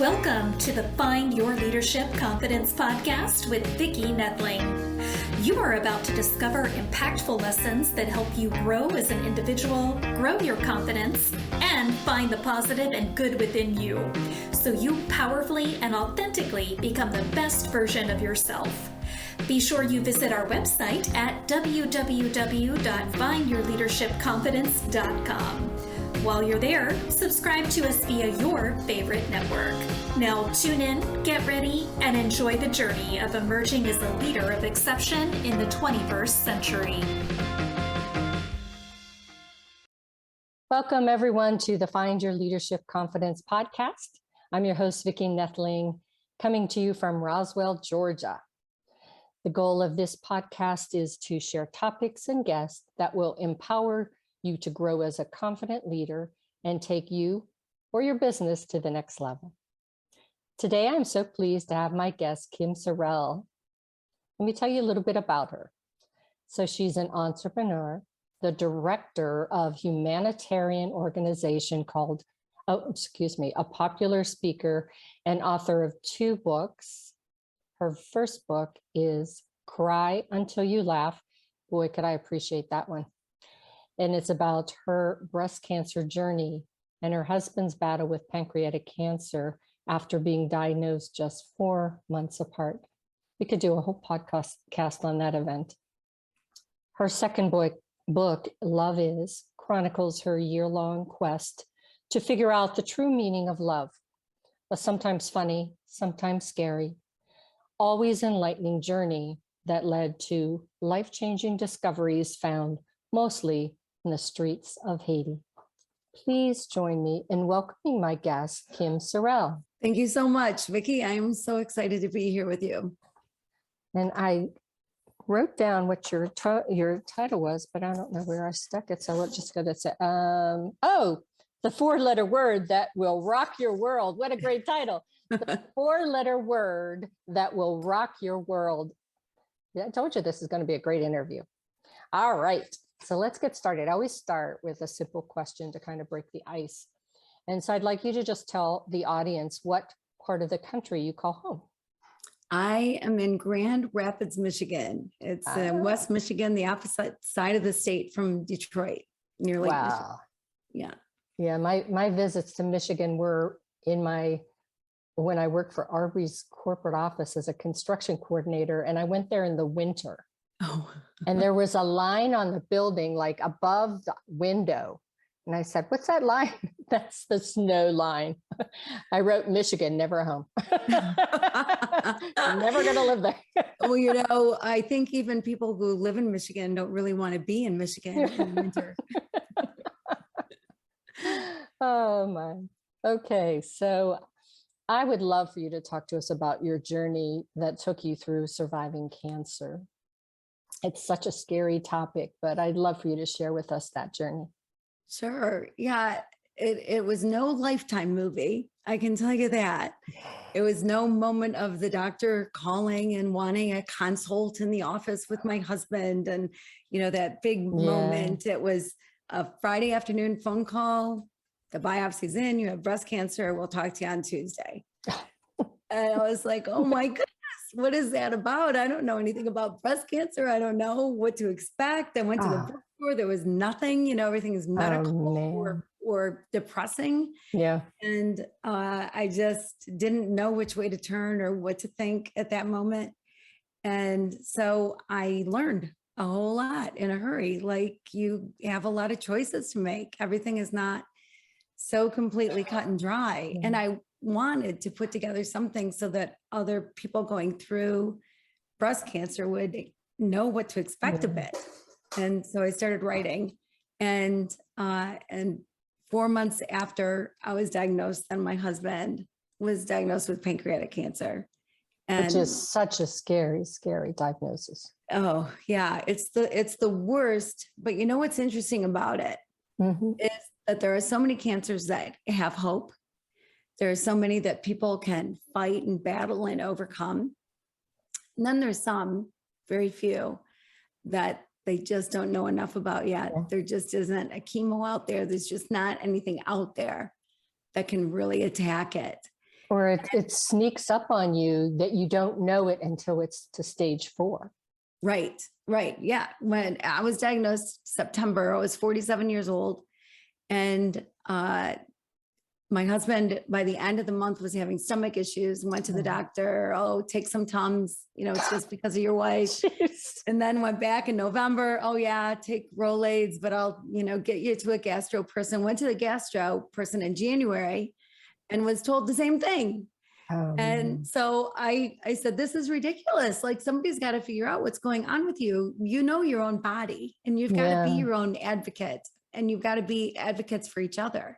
Welcome to the Find Your Leadership Confidence podcast with Vicki Nedling. You are about to discover impactful lessons that help you grow as an individual, grow your confidence, and find the positive and good within you, so you powerfully and authentically become the best version of yourself. Be sure you visit our website at www.findyourleadershipconfidence.com. While you're there, subscribe to us via your favorite network. Now tune in, get ready, and enjoy the journey of emerging as a leader of exception in the 21st century. Welcome, everyone, to the Find Your Leadership Confidence podcast. I'm your host, Vicki Nedling, coming to you from Roswell, Georgia. The goal of this podcast is to share topics and guests that will empower you to grow as a confident leader and take you or your business to the next level. Today, I'm so pleased to have my guest, Kim Sorrelle. Let me tell you a little bit about her. So she's an entrepreneur, the director of humanitarian organization called, a popular speaker and author of 2 books. Her first book is Cry Until You Laugh. Boy, could I appreciate that one. And it's about her breast cancer journey and her husband's battle with pancreatic cancer after being diagnosed just 4 months apart. We could do a whole podcast on that event. Her second book, Love Is, chronicles her year-long quest to figure out the true meaning of love, a sometimes funny, sometimes scary, always enlightening journey that led to life-changing discoveries found mostly in the streets of Haiti. Please join me in welcoming my guest, Kim Sorrelle. Thank you so much, Vicki. I'm so excited to be here with you. And I wrote down what your title was, but I don't know where I stuck it. So we're just going to say, the 4-letter word that will rock your world. What a great title. The 4-letter word that will rock your world. Yeah, I told you this is going to be a great interview. All right. So let's get started. I always start with a simple question to kind of break the ice. And so I'd like you to just tell the audience what part of the country you call home. I am in Grand Rapids, Michigan. It's in West Michigan, the opposite side of the state from Detroit, near Lake Michigan. Yeah. Yeah, my visits to Michigan were when I worked for Arby's corporate office as a construction coordinator, and I went there in the winter. Oh. And there was a line on the building, like above the window. And I said, what's that line? That's the snow line. I wrote Michigan, never home. I'm never going to live there. Well, I think even people who live in Michigan don't really want to be in Michigan in the winter. Oh, my. Okay. So I would love for you to talk to us about your journey that took you through surviving cancer. It's such a scary topic, but I'd love for you to share with us that journey. Sure. Yeah. It was no Lifetime movie. I can tell you that. It was no moment of the doctor calling and wanting a consult in the office with my husband. And, that big moment. It was a Friday afternoon phone call. The biopsy's in, you have breast cancer. We'll talk to you on Tuesday. And I was like, oh my goodness, what is that about? I don't know anything about breast cancer. I don't know what to expect. I went to the bookstore. There was nothing, everything is medical or depressing. Yeah. And I just didn't know which way to turn or what to think at that moment. And so I learned a whole lot in a hurry. Like, you have a lot of choices to make. Everything is not so completely cut and dry. And I wanted to put together something so that other people going through breast cancer would know what to expect of it. And so I started writing, and 4 months after I was diagnosed, then my husband was diagnosed with pancreatic cancer. Which is such a scary, scary diagnosis. Oh yeah, it's the worst. But you know what's interesting about it is that there are so many cancers that have hope. There are so many that people can fight and battle and overcome. And then there's some, very few, that they just don't know enough about yet. Yeah. There just isn't a chemo out there. There's just not anything out there that can really attack it. Or it sneaks up on you that you don't know it until it's to stage 4. Right. Yeah. When I was diagnosed September, I was 47 years old. And my husband, by the end of the month, was having stomach issues and went to the doctor. Oh, take some Tums. It's just because of your wife. And then went back in November. Oh yeah, take Rolaids, but I'll, get you to a gastro person. Went to the gastro person in January and was told the same thing. And so I said, this is ridiculous. Like, somebody's got to figure out what's going on with you. You know your own body, and you've got to be your own advocate, and you've got to be advocates for each other.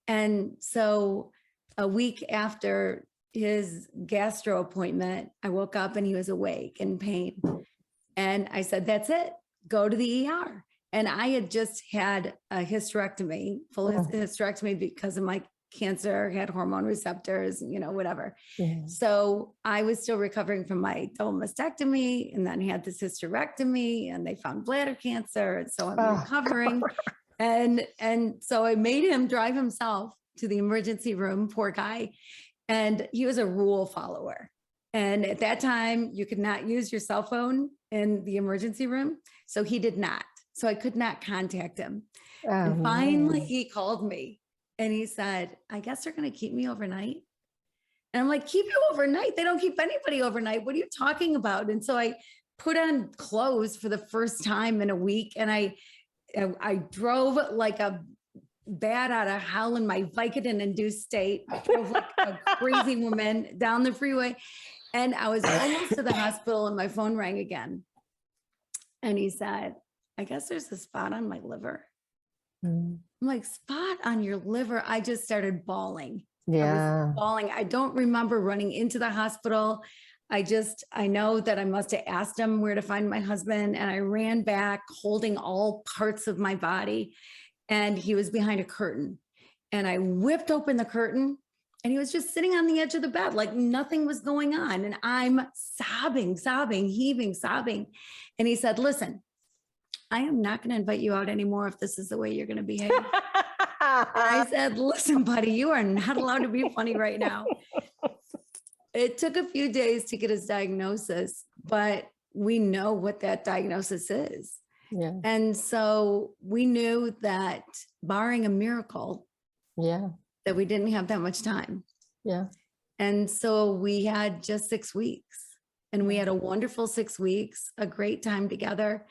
And so a week after his gastro appointment, I woke up and he was awake in pain. And I said, that's it. Go to the ER. And I had just had a hysterectomy, full hysterectomy, because of my cancer, had hormone receptors, whatever. So I was still recovering from my double mastectomy, and then had this hysterectomy, and they found bladder cancer. And so I'm recovering. And so I made him drive himself to the emergency room, poor guy. And he was a rule follower. And at that time, you could not use your cell phone in the emergency room. So he did not. So I could not contact him. And finally, he called me and he said, I guess they're going to keep me overnight. And I'm like, keep you overnight? They don't keep anybody overnight. What are you talking about? And so I put on clothes for the first time in a week. And I drove like a bat out of hell in my Vicodin-induced state. I drove like a crazy woman down the freeway. And I was almost to the hospital and my phone rang again. And he said, I guess there's a spot on my liver. I'm like, spot on your liver? I just started bawling. I was bawling. I don't remember running into the hospital. I know that I must have asked him where to find my husband. And I ran back holding all parts of my body. And he was behind a curtain. And I whipped open the curtain and he was just sitting on the edge of the bed, like nothing was going on. And I'm sobbing, heaving, sobbing. And he said, listen, I am not going to invite you out anymore if this is the way you're going to behave. I said, listen, buddy, you are not allowed to be funny right now. It took a few days to get his diagnosis, but we know what that diagnosis is. Yeah. And so we knew that barring a miracle, that we didn't have that much time. Yeah. And so we had just 6 weeks, and we had a wonderful 6 weeks, a great time together.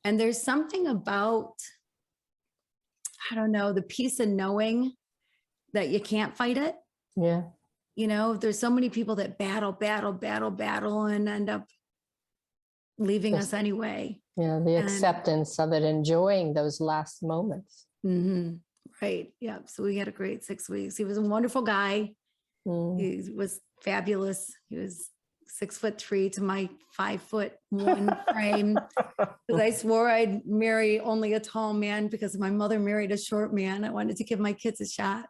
And there's something about, I don't know, the peace of knowing that you can't fight it. Yeah. There's so many people that battle and end up leaving us anyway. Yeah. The acceptance of it, enjoying those last moments. Right. Yeah. So we had a great 6 weeks. He was a wonderful guy. He was fabulous. He was 6'3" to my 5'1" frame. Because I swore I'd marry only a tall man because my mother married a short man. I wanted to give my kids a shot.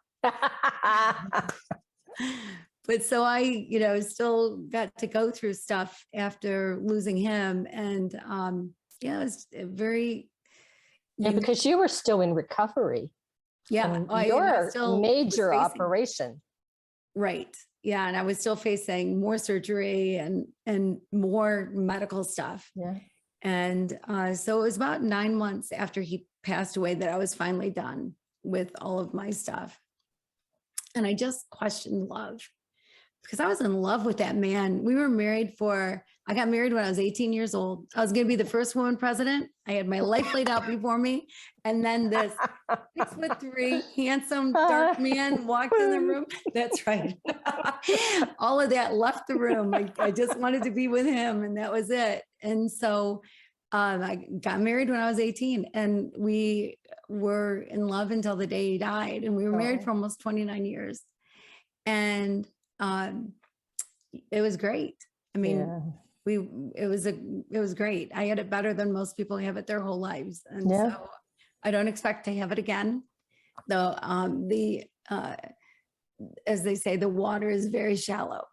But so I, still got to go through stuff after losing him. And it was very. Yeah, because you were still in recovery. Yeah. Your major operation. Right. Yeah. And I was still facing more surgery and more medical stuff. Yeah. And so it was about 9 months after he passed away that I was finally done with all of my stuff. And I just questioned love, because I was in love with that man. I got married when I was 18 years old. I was going to be the first woman president. I had my life laid out before me. And then this 6'3" handsome, dark man walked in the room. That's right. All of that left the room. I just wanted to be with him, and that was it. And so I got married when I was 18, and we were in love until the day he died. And we were married for almost 29 years. And it was great. I mean, it was great. I had it better than most people have it their whole lives. And so I don't expect to have it again. Though as they say, the water is very shallow.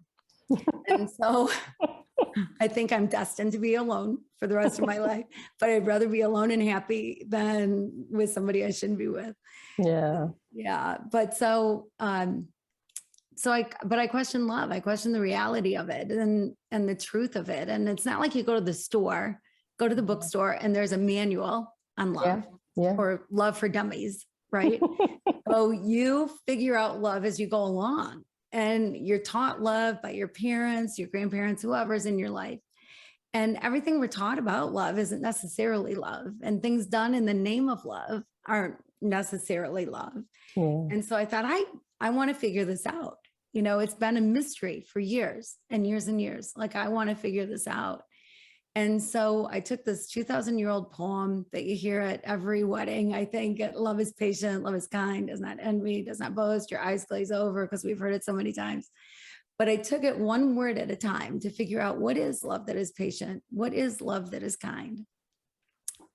And so I think I'm destined to be alone for the rest of my life, but I'd rather be alone and happy than with somebody I shouldn't be with. Yeah. Yeah. But so, but I question love. I question the reality of it and the truth of it. And it's not like you go to the bookstore and there's a manual on love or love for dummies, right? So you figure out love as you go along, and you're taught love by your parents, your grandparents, whoever's in your life. And everything we're taught about love isn't necessarily love, and things done in the name of love aren't necessarily love. And so I thought, I want to figure this out. You know, it's been a mystery for years and years and years. Like, I want to figure this out. And so I took this 2,000-year-old poem that you hear at every wedding. I think love is patient, love is kind, does not envy, does not boast, your eyes glaze over, because we've heard it so many times. But I took it one word at a time to figure out, what is love that is patient? What is love that is kind?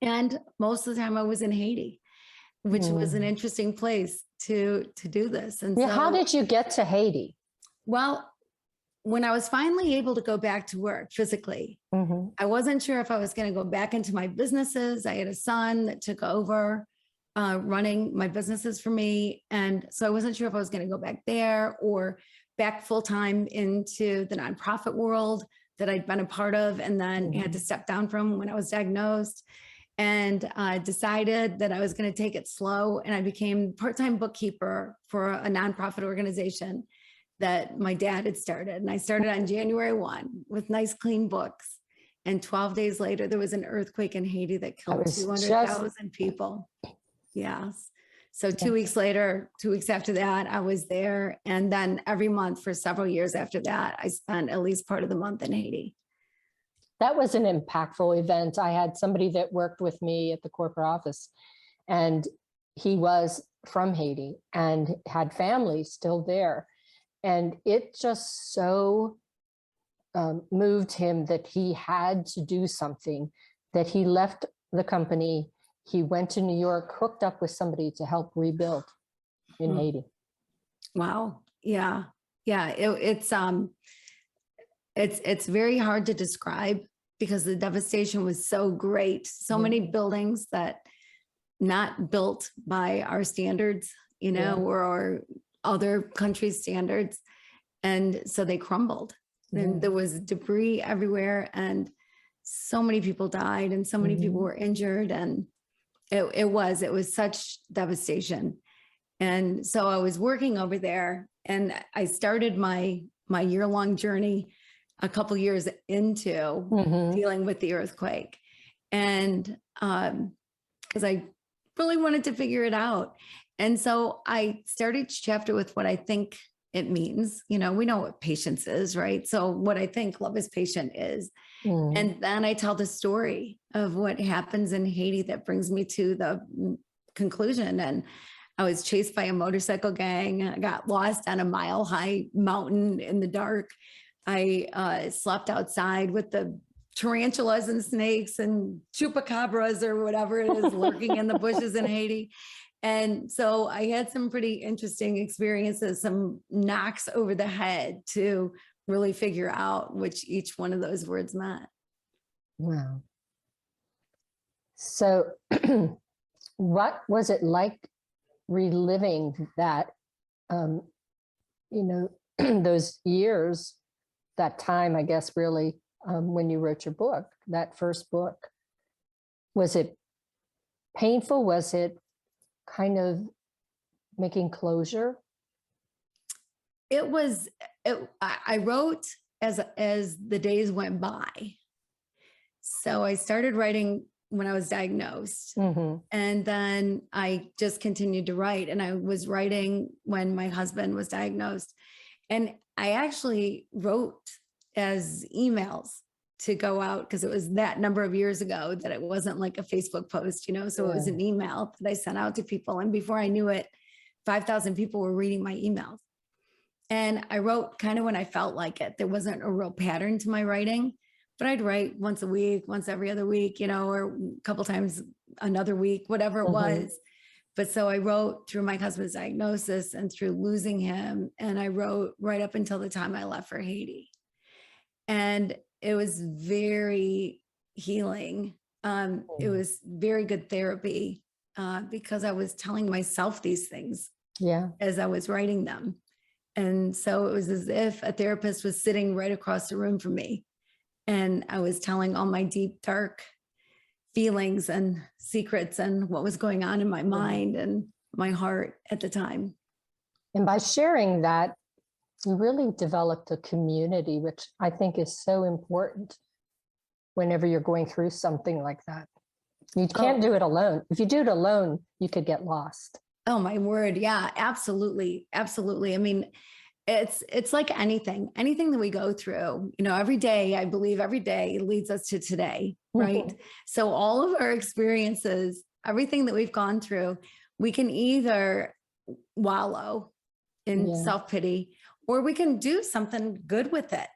And most of the time I was in Haiti, which was an interesting place to do this. And how did you get to Haiti? Well, when I was finally able to go back to work physically, I wasn't sure if I was going to go back into my businesses. I had a son that took over running my businesses for me. And so I wasn't sure if I was going to go back there or back full-time into the nonprofit world that I'd been a part of and then had to step down from when I was diagnosed. And decided that I was going to take it slow. And I became part-time bookkeeper for a nonprofit organization that my dad had started. And I started on January 1 with nice, clean books. And 12 days later, there was an earthquake in Haiti that killed 200,000 people. Yes. So 2 weeks later, 2 weeks after that, I was there. And then every month for several years after that, I spent at least part of the month in Haiti. That was an impactful event. I had somebody that worked with me at the corporate office, and he was from Haiti and had family still there. And it just so moved him that he had to do something, that he left the company. He went to New York, hooked up with somebody to help rebuild in Haiti. Wow. Yeah. Yeah. It's very hard to describe because the devastation was so great. So many buildings that not built by our standards, you know, or other countries' standards. And so they crumbled. And there was debris everywhere, and so many people died and so many people were injured. And it was such devastation. And so I was working over there, and I started my year-long journey a couple years into dealing with the earthquake. And because I really wanted to figure it out. And so I started each chapter with what I think it means. You know, we know what patience is, right? So what I think love is patient is. And then I tell the story of what happens in Haiti that brings me to the conclusion. And I was chased by a motorcycle gang. I got lost on a mile-high mountain in the dark. I slept outside with the tarantulas and snakes and chupacabras or whatever it is lurking in the bushes in Haiti. And so I had some pretty interesting experiences, some knocks over the head to really figure out which each one of those words meant. Wow. So what was it like reliving that, those years, that time, I guess, really, when you wrote your book, that first book? Was it painful? Was it kind of making closure? I wrote as the days went by. So I started writing when I was diagnosed, and then I just continued to write. And I was writing when my husband was diagnosed. And I actually wrote as emails to go out, because it was that number of years ago that it wasn't like a Facebook post, you know, so it was an email that I sent out to people. And before I knew it, 5,000 people were reading my emails. And I wrote kind of when I felt like it. There wasn't a real pattern to my writing, but I'd write once a week, once every other week, you know, or a couple times another week, whatever it was. But so I wrote through my husband's diagnosis and through losing him. And I wrote right up until the time I left for Haiti. And it was very healing. It was very good therapy because I was telling myself these things as I was writing them. And so it was as if a therapist was sitting right across the room from me. And I was telling all my deep, dark feelings and secrets and what was going on in my mind and my heart at the time. And by sharing that, you really developed a community, which I think is so important whenever you're going through something like that. You can't do it alone. If you do it alone, you could get lost. Oh, my word. Yeah, absolutely. Absolutely. I mean, it's like anything that we go through, every day, I believe every day leads us to today, right? Mhm. So all of our experiences, everything that we've gone through, we can either wallow in self-pity, or we can do something good with it,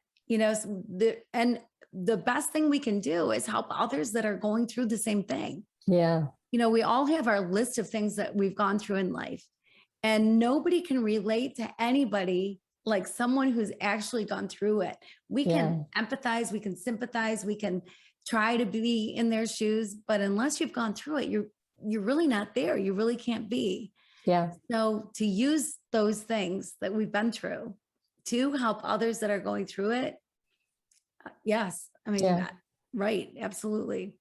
and the best thing we can do is help others that are going through the same thing. Yeah. We all have our list of things that we've gone through in life, and nobody can relate to anybody like someone who's actually gone through it. We can empathize, we can sympathize, we can try to be in their shoes, but unless you've gone through it, you're really not there. You really can't be. Yeah. So to use those things that we've been through to help others that are going through it. Yes. I mean, right. Absolutely.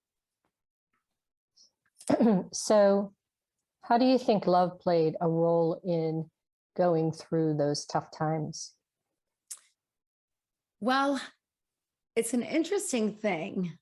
So how do you think love played a role in going through those tough times? Well, it's an interesting thing.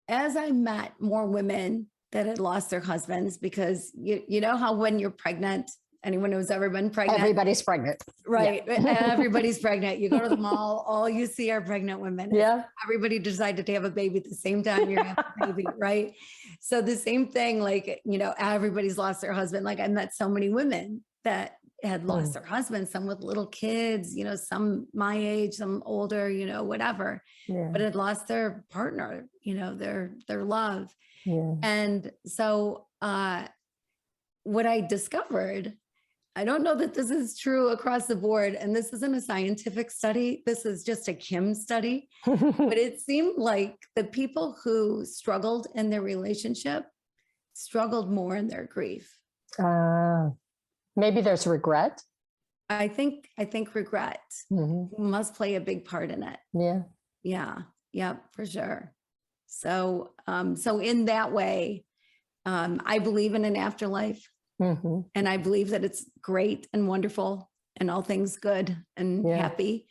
As I met more women that had lost their husbands, because you know how when you're pregnant, anyone who's ever been pregnant, everybody's pregnant, right? Yeah. Everybody's pregnant. You go to the mall, all you see are pregnant women. Yeah. Everybody decided to have a baby at the same time you're having a baby, right? So the same thing, like, everybody's lost their husband. Like, I met so many women that had lost their husbands, some with little kids, some my age, some older, whatever, but had lost their partner, their love. Yeah. And so what I discovered, I don't know that this is true across the board, and this isn't a scientific study, this is just a Kim study, but it seemed like the people who struggled in their relationship struggled more in their grief. Maybe there's regret. I think regret must play a big part in it. Yeah, for sure. So in that way, I believe in an afterlife, and I believe that it's great and wonderful and all things good and happy.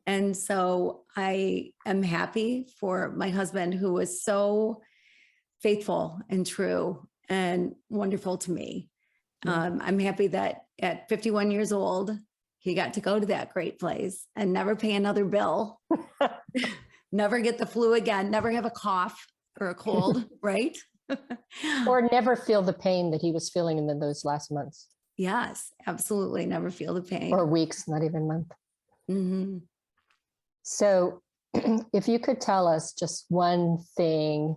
And so I am happy for my husband, who was so faithful and true and wonderful to me. I'm happy that at 51 years old, he got to go to that great place and never pay another bill, never get the flu again, never have a cough or a cold, right? Or never feel the pain that he was feeling in those last months. Yes, absolutely. Never feel the pain. Or weeks, not even month. So if you could tell us just one thing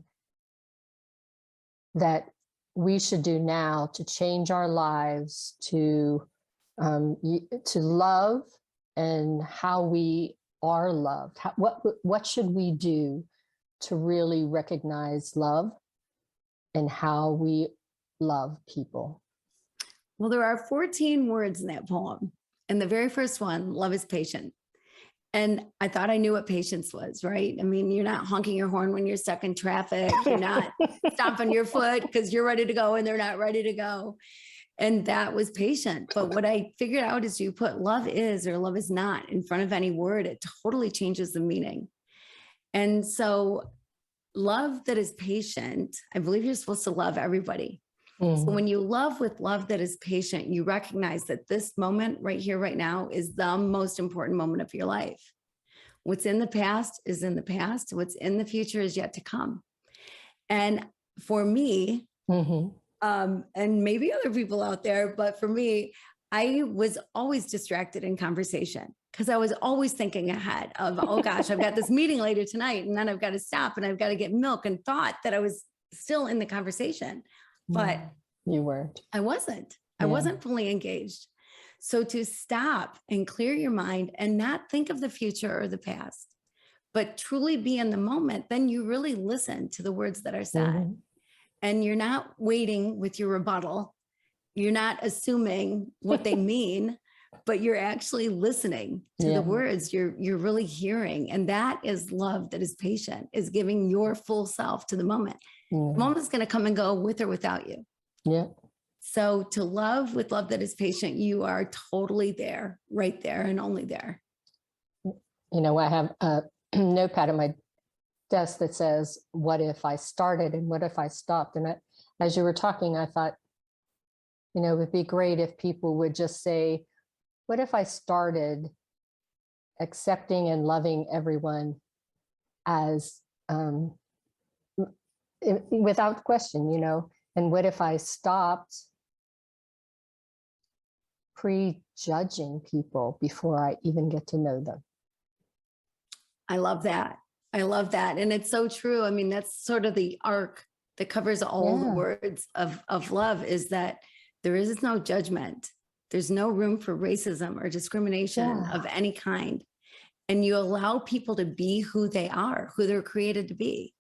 that we should do now to change our lives, to love, and how we are loved. What should we do to really recognize love and how we love people? Well, there are 14 words in that poem. And the very first one, love is patient. And I thought I knew what patience was, right? I mean, you're not honking your horn when you're stuck in traffic. You're not stomping your foot because you're ready to go and they're not ready to go. And that was patient. But what I figured out is you put love is or love is not in front of any word, it totally changes the meaning. And so love that is patient, I believe you're supposed to love everybody. So when you love with love that is patient, you recognize that this moment right here, right now is the most important moment of your life. What's in the past is in the past. What's in the future is yet to come. And for me, and maybe other people out there, but for me, I was always distracted in conversation because I was always thinking ahead of, oh gosh, I've got this meeting later tonight and then I've got to stop and I've got to get milk, and thought that I was still in the conversation. But you weren't. I wasn't fully engaged. So to stop and clear your mind and not think of the future or the past, but truly be in the moment, then you really listen to the words that are said. And you're not waiting with your rebuttal. You're not assuming what they mean, but you're actually listening to the words. You're really hearing. And that is love that is patient, is giving your full self to the moment. The moment's going to come and go with or without you. Yeah. So to love with love that is patient, you are totally there, right there, and only there. You know, I have a notepad on my desk that says, what if I started and what if I stopped? And as you were talking, I thought, you know, it would be great if people would just say, what if I started accepting and loving everyone as without question, you know? And what if I stopped prejudging people before I even get to know them? I love that. I love that. And it's so true. I mean, that's sort of the arc that covers all the words of love, is that there is no judgment. There's no room for racism or discrimination of any kind. And you allow people to be who they are, who they're created to be,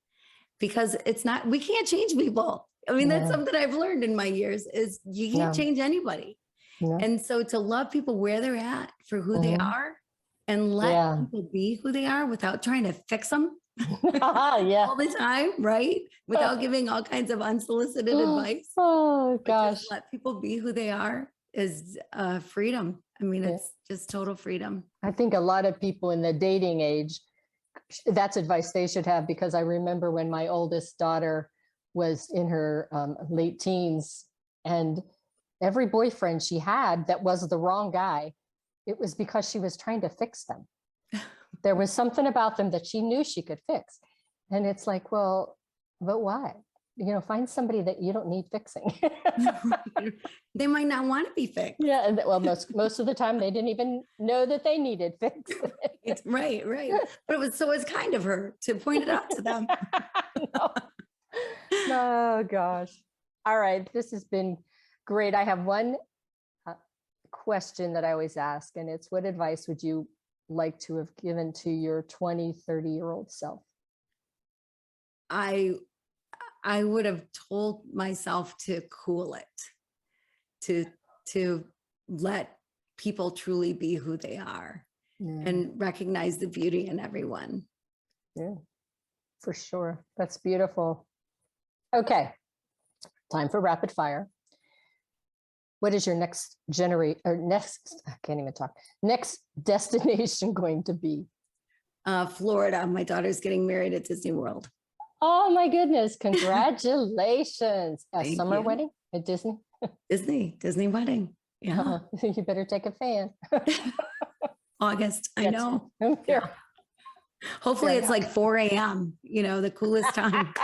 because it's not, we can't change people. I mean, that's something I've learned in my years, is you can't change anybody. And so to love people where they're at for who they are, and let people be who they are without trying to fix them all the time, right? Without giving all kinds of unsolicited advice. Oh gosh. Just let people be who they are is freedom. I mean, it's just total freedom. I think a lot of people in the dating age, that's advice they should have, because I remember when my oldest daughter was in her late teens, and every boyfriend she had that was the wrong guy, it was because she was trying to fix them. There was something about them that she knew she could fix. And it's like, well, but why? You know, find somebody that you don't need fixing. They might not want to be fixed. Yeah. And well, most of the time they didn't even know that they needed fixed. Right. But it's kind of her to point it out to them. No. Oh gosh. All right. This has been great. I have one question that I always ask, and it's, what advice would you like to have given to your 20, 30-year-old self? I would have told myself to cool it, to let people truly be who they are, and recognize the beauty in everyone. Yeah, for sure. That's beautiful. Okay, time for rapid fire. What is your next next destination going to be? Florida. My daughter's getting married at Disney World. Oh my goodness. Congratulations. A Thank summer you. wedding at Disney? Disney wedding. Yeah. You better take a fan. August. I know. Yeah. Hopefully it's like 4 a.m., you know, the coolest time.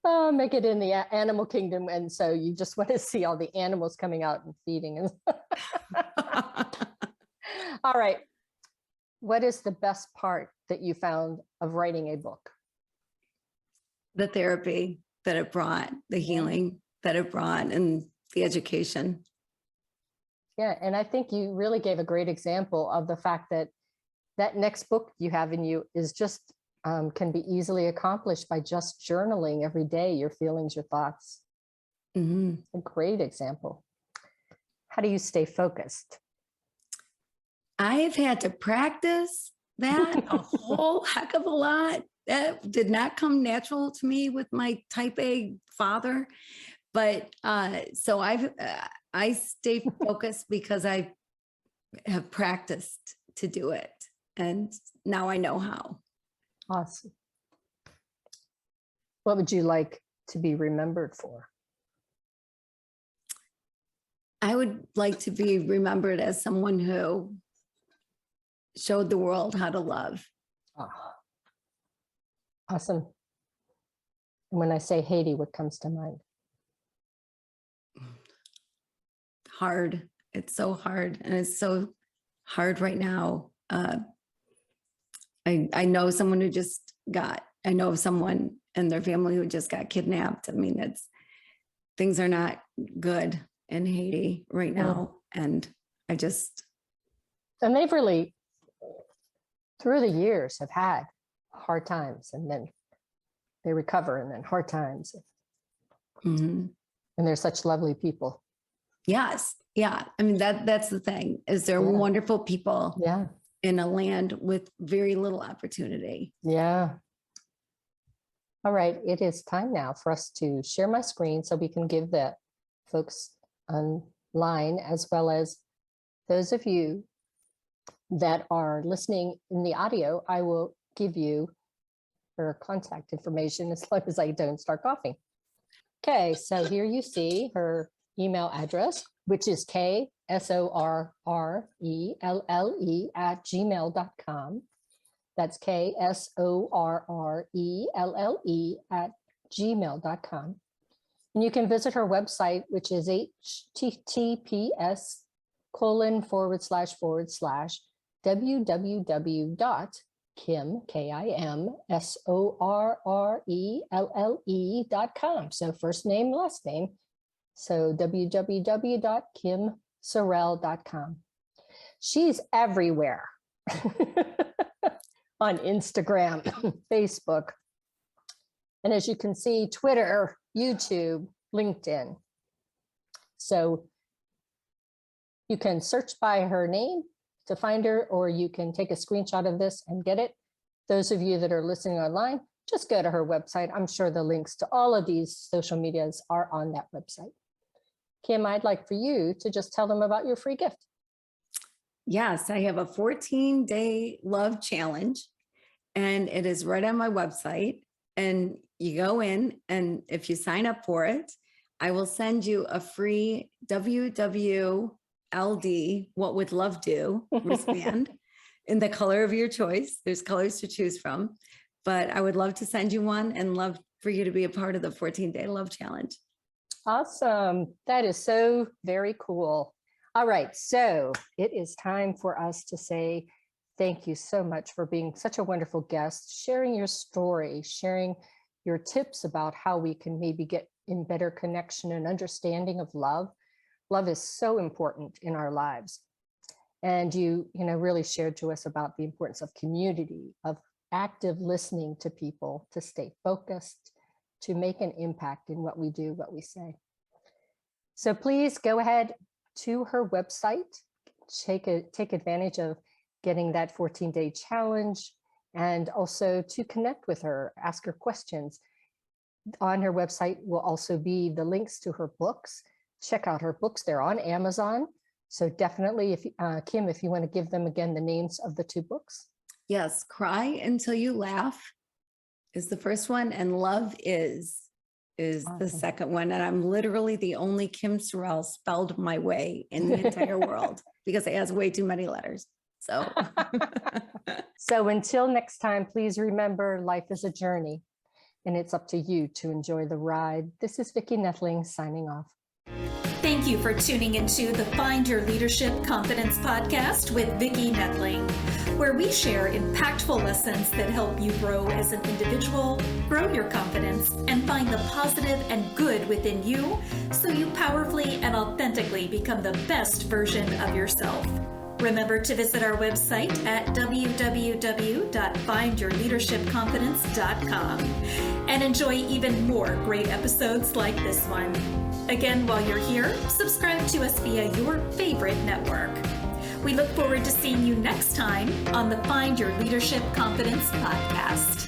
Oh, make it in the animal kingdom. And so you just want to see all the animals coming out and feeding. All right. What is the best part that you found of writing a book? The therapy that it brought, the healing that it brought, and the education. Yeah. And I think you really gave a great example of the fact that that next book you have in you is just can be easily accomplished by just journaling every day, your feelings, your thoughts. A great example. How do you stay focused? I've had to practice that a whole heck of a lot. That did not come natural to me with my type A father. But so I stay focused because I have practiced to do it. And now I know how. Awesome. What would you like to be remembered for? I would like to be remembered as someone who showed the world how to love. Oh, awesome. And when I say Haiti, what comes to mind? Hard. It's so hard. And it's so hard right now. I know someone who just I know of someone and their family who just got kidnapped. I mean, things are not good in Haiti right now. And and they've really, through the years, have had hard times, and then they recover, and then hard times. And they're such lovely people. Yes. Yeah. I mean, that's the thing, is they're Yeah. wonderful people Yeah. in a land with very little opportunity. Yeah. All right, it is time now for us to share my screen so we can give the folks online, as well as those of you that are listening in the audio. I will give you her contact information as long as I don't start coughing. Okay, so here you see her email address, which is ksorrelle@gmail.com. That's ksorrelle@gmail.com. And you can visit her website, which is https://www.kimsorrelle.com. So first name, last name. So www.kimsorrelle.com. She's everywhere. On Instagram, Facebook, and as you can see, Twitter, YouTube, LinkedIn. So you can search by her name to find her, or you can take a screenshot of this and get it. Those of you that are listening online, just go to her website. I'm sure the links to all of these social medias are on that website. Kim, I'd like for you to just tell them about your free gift. Yes, I have a 14-day love challenge, and it is right on my website. And you go in, and if you sign up for it, I will send you a free WWLD, What Would Love Do wristband in the color of your choice. There's colors to choose from, but I would love to send you one and love for you to be a part of the 14-day love challenge. Awesome. That is so very cool. All right, so it is time for us to say thank you so much for being such a wonderful guest, sharing your story, sharing your tips about how we can maybe get in better connection and understanding of love. Love is so important in our lives. And you really shared to us about the importance of community, of active listening to people, to stay focused, to make an impact in what we do, what we say. So please go ahead to her website, take advantage of getting that 14-day challenge, and also to connect with her, ask her questions. On her website will also be the links to her books. Check out her books. They're on Amazon. So definitely, if Kim, if you want to give them again the names of the two books. Yes, Cry Until You Laugh is the first one, and Love is Awesome. the second one. And I'm literally the only Kim Sorrelle spelled my way in the entire world because it has way too many letters. So, So until next time, please remember life is a journey, and it's up to you to enjoy the ride. This is Vicki Nettling signing off. Thank you for tuning into the Find Your Leadership Confidence podcast with Vicki Nettling, where we share impactful lessons that help you grow as an individual, grow your confidence, and find the positive and good within you so you powerfully and authentically become the best version of yourself. Remember to visit our website at www.findyourleadershipconfidence.com and enjoy even more great episodes like this one. Again, while you're here, subscribe to us via your favorite network. We look forward to seeing you next time on the Find Your Leadership Confidence podcast.